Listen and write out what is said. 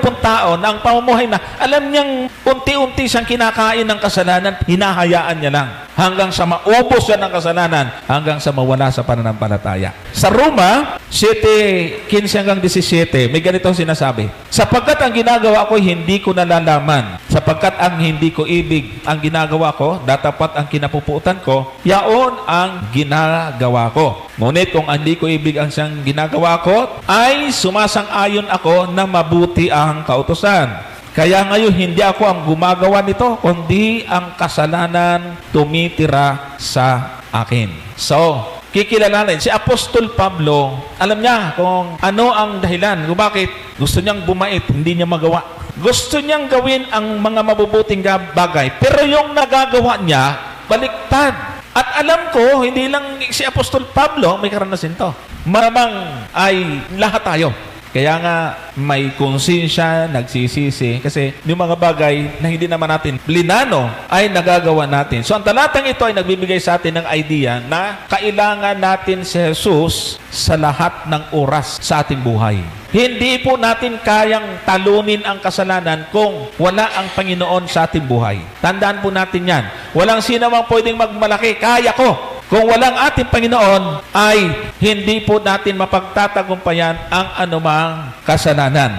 pong tao na ang pamumuhay na alam niyang unti-unti siyang kinakain ng kasalanan, hinahayaan niya lang hanggang sa maubos siya ng kasalanan, hanggang sa mawala sa pananampalataya. Sa Roma 7:15 hanggang 17, may ganitong sinasabi: sapagkat ang ginagawa ko hindi ko nalalaman, sapagkat ang hindi ko ibig ang ginagawa ko, datapat ang kinapuputan ko, yaon ang ginagawa ko. Ngunit kung hindi ko ibig ang siyang ginagawa ko, ay sumasang-ayon ako na mabuti ang kautusan. Kaya ngayon, hindi ako ang gumagawa nito, kundi ang kasalanan tumitira sa akin. So, kikilalanin, si Apostol Pablo, alam niya kung ano ang dahilan, kung bakit gusto niyang bumait, hindi niya magawa. Gusto niyang gawin ang mga mabubuting bagay, pero yung nagagawa niya, baliktad. At alam ko, hindi lang si Apostol Pablo may karanasan to. Maramang ay lahat tayo. Kaya nga may konsensya, nagsisisi, kasi yung mga bagay na hindi naman natin plinano ay nagagawa natin. So ang talatang ito ay nagbibigay sa atin ng idea na kailangan natin si Jesus sa lahat ng oras sa ating buhay. Hindi po natin kayang talunin ang kasalanan kung wala ang Panginoon sa ating buhay. Tandaan po natin yan. Walang sino mang pwedeng magmalaki, kaya ko. Kung walang ating Panginoon, ay hindi po natin mapagtatagumpayan ang anumang kasalanan.